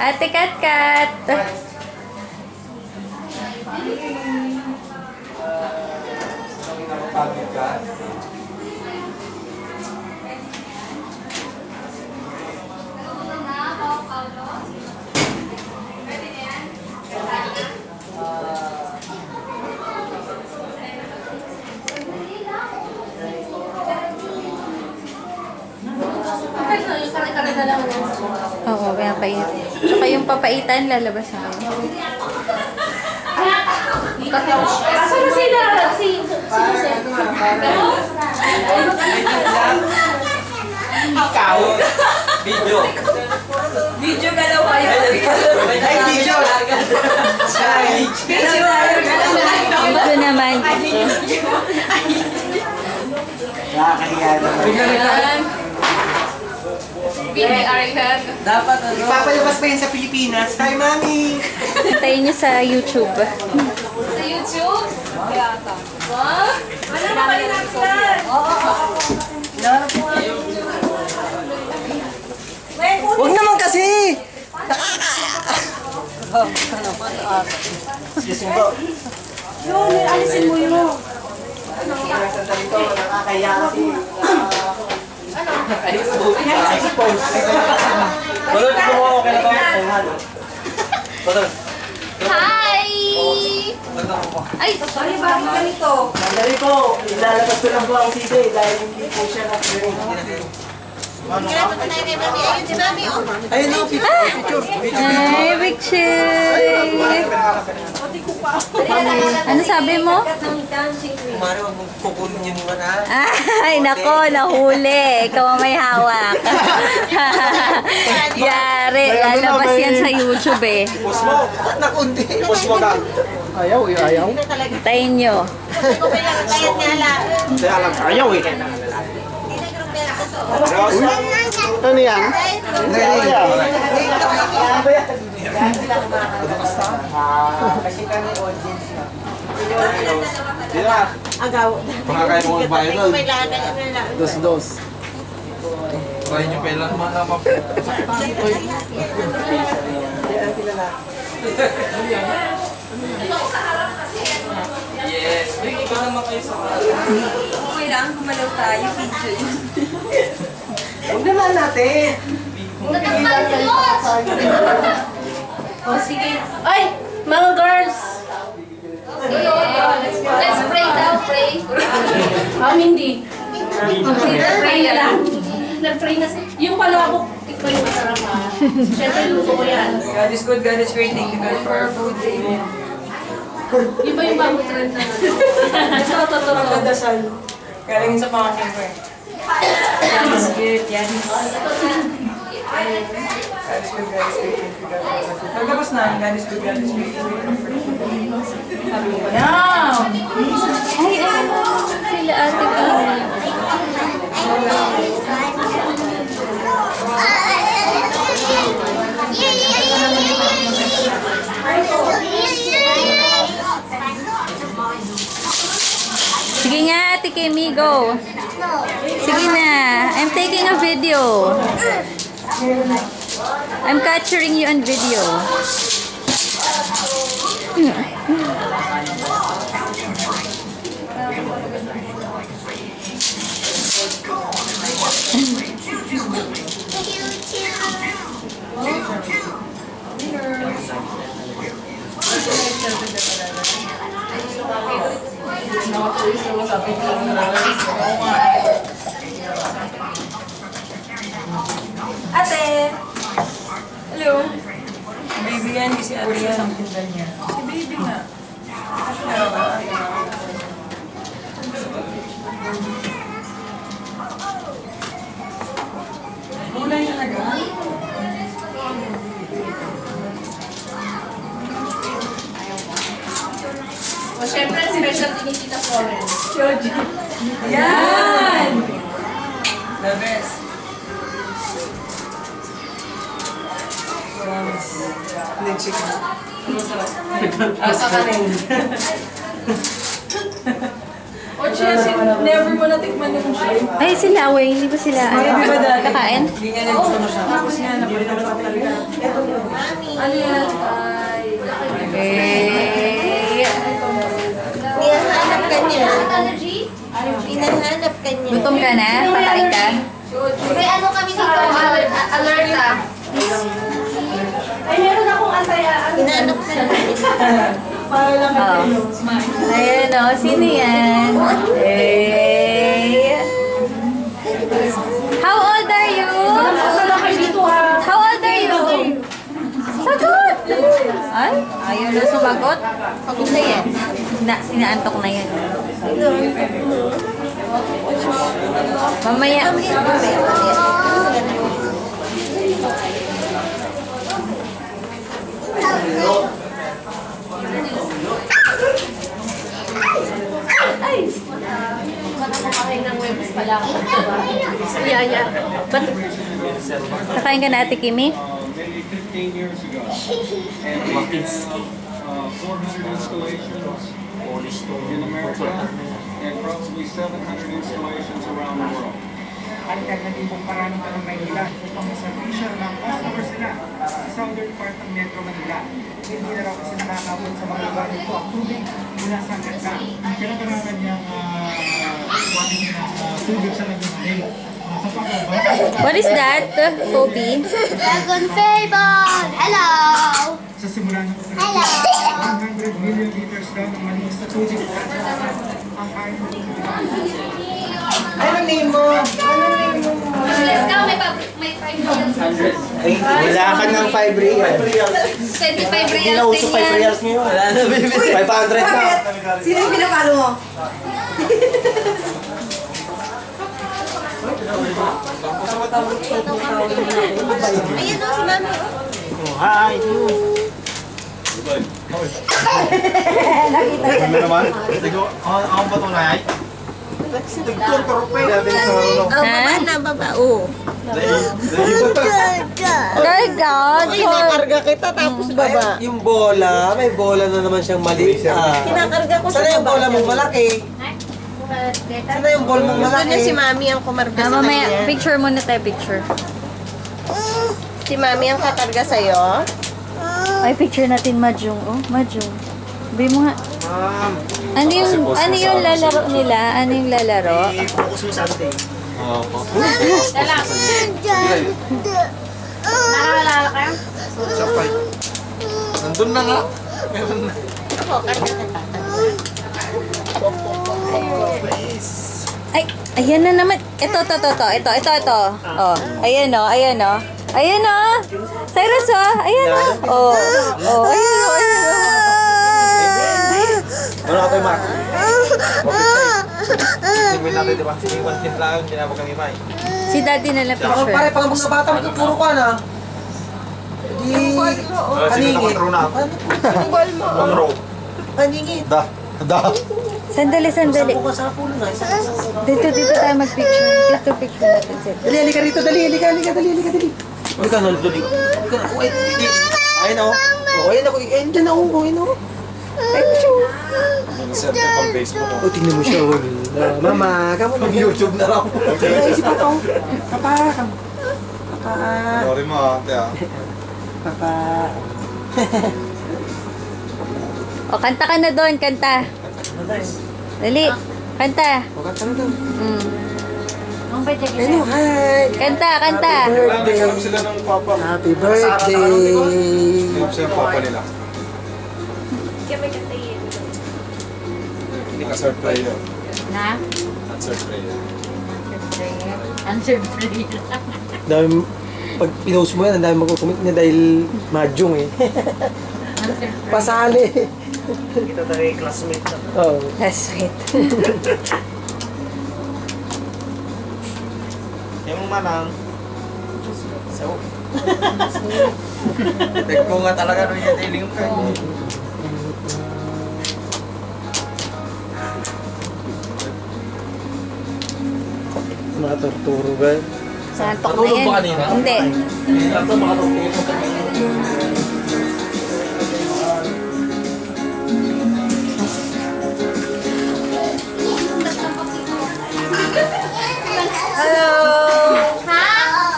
Ate Kat Kat. Oo, pinapait. Tsaka yung papaitan, lalabas na kayo. Asan na sila? Ikaw? Video. Video galaw kayo. Ay, video. Ito naman. Nakakahiya naman. PBR yan. Dapat ano? Ipapalabas pa yan sa Pilipinas. Hi, Mami! Hintayin nyo sa YouTube. Sa YouTube? Yata. What? Wala na pala natin. Huwag naman kasi! Excuse me po. Yun, alisin mo yun. Sandali po, nakakahiya kasi. Expose. Balon, ito mo okay na ba? Balon. Hi! Ay, sorry, bakit ganito? Sandali po, ilalabas ko lang po ang CD dahil hindi po siya na-clearing. Ayun o, picture. Hi, picture! Ano sabi mo? Kumari, huwag mong kukunin yun naman ha. Ay, nako, nahuli. Ikaw ang may hawak. Yari, lalabas yan sa YouTube eh. Ipos mo. Nakundi. Ipos mo ka. Ayaw, ayaw. Tayin nyo. Kaya lang, ayaw eh. Ano yan? Kasi kami audience na. Di na. Agaw. Kumakain mo ang bayan nun. Dos. Try nyo kailan man naman. Yes. Iba naman kayo sa Kailangan gumalaw tayo, video yun. Huwag naman natin. O, sige. Ay, mga girls! Let's pray daw, pray. Hindi. Pray na lang. Nag-pray na siya. Yung palabok, ikaw yung masarap ha. Siyempre, luto ko yan. God is good, God is great. Thank you God for our food. Amen. Iba yung bagong trend na. Ito, totoo. Pagkadasal. Galing sa mga siyempre. Yan is good. Yan is God is good, God is great. Thank you God for our food. Pagkabos na, God is good, God is great. Sabi ko ba? Now! Ay, ano? Sila ate ko. Sige nga, ate Kimi, go. Sige na. I'm taking a video. I'm capturing you on video. Ate! Hello? Baby yan, si ate yan. Si baby nga. Kulay na agad. O, syempre, specialty ni Tita Florence. Yan! The best. Hindi, chicken. Asa ka rin. O, Chelsea, never mo natikman yung shrimp. Ay, sila, Wei. Hindi ba sila Di ba dati? kakain? Hindi nga nag-gusto mo siya. Tapos nga, napalitan sa talaga. Ano yan? Ay, Eh, Hinahanap ka niya. Hinahanap ka niya. gutom ka na? Kakain ka? May ano kami dito. alert ah. Ay, meron akong Hinahanap ka niya. Oh. Ayan o, sino yan? Eh. How old are you? Wala kayo dito ha. How old are you? Sagot! Ay, ayaw na sumagot. Pagod na yan. Inaantok na yan. Mamaya. Kumakain ng webs pala ako. Yeah. Ba't Kakain ka na, Ate Kimi? Maybe 15 years ago. And 400 installations in America and probably 700 installations around the world. Alternatibong paraan ng Maynila upang maservisyo ng customers nila sa southern part ng Metro Manila. Hindi na raw kasi nakakabot sa mga lugar nito ang tubig mula sa ganda. Pinag-aralan niyang quality ng tubig sa Laguna. Sa pagbaba, What is that, Kobe? Dragon Fable! Hello! sa simula ng Hello! 100 million liters daw ng malinis na tubig ang kaya ng tubig. Anong name mo? let's go, may 5 reals. Ay, wala ka ng 5 real. 25 Hindi na reals uso din 5 yan. reals ngayon. Wala na, baby. 500 na. Sino yung pinapalo mo? Ayan o, si Mami. Oh, hi. Ano naman? Tigo, ako ba ito na ay? Tigtong karupe. Oh, baba na, baba. Oh. Karga! Kinakarga kita tapos baba. Yung bola, may bola na naman siyang maliit. Kinakarga ko sa Sana yung baba. bola mong malaki. Sana yung bola mong Gusto niya si malaki. Mami ang kumarga sa Mamaya, kanya. picture muna tayo, picture. Si Mami ang kakarga sa'yo. Ay, picture natin Majung. Oh, Majung. Sabi mo nga. Ma'am, Ano yung lalaro nila? Ano yung lalaro? i-focus mo sa atin. Nakaalala kayo? Sapay. Nandun na nga. Meron na. Ako, karga kita. Ay, ayan na naman. Ito. Oh, ayan o, ayan o. Ayan o. Cyrus o, ayan o. Oh, ayan o, ayan o. Ano ka tayo, Mark? Hindi natin, di ba? Sige, 1 kit lang, ginabag kami, May. Si daddy na lang Ako, picture. pare, pang mga bata, magtuturo ka na. Di... Kaningit. Kaningit. Sandali. Sampo ka sa pulo na. Dito tayo mag-picture. Dito picture natin sila. Dali, halika rito, dali. Halika na, dali. Wait. Ayun o. Ayun ako. Ayun dyan ako. Ayun ako. Nag-send ka pang Facebook ko. Oh, tingnan mo siya. Mama, kamu mag-YouTube na raw. Naisip ako. Papa. Sorry mo ate ah. Papa. O, kanta ka na doon, kanta. Dali, kanta. Huwag ka na daw. Mm. Ayun o, hi. Kanta. Nagkaroon sila ng papa. Happy birthday. Yung siya papa nila. Answer prayer. Na? Answer prayer. Answer prayer. Dami, pag pinost mo yan, ang dami mag-comment niya dahil madyong eh. Pasali. Kita tayo classmate na. Oo. That's sweet. Yung manang. So. Tek ko nga talaga nung yung tailing ka. Mga torturo ba? Santok na Natulog yan. ba kanina? Hindi. Ito makatulog mo kanina. Hello!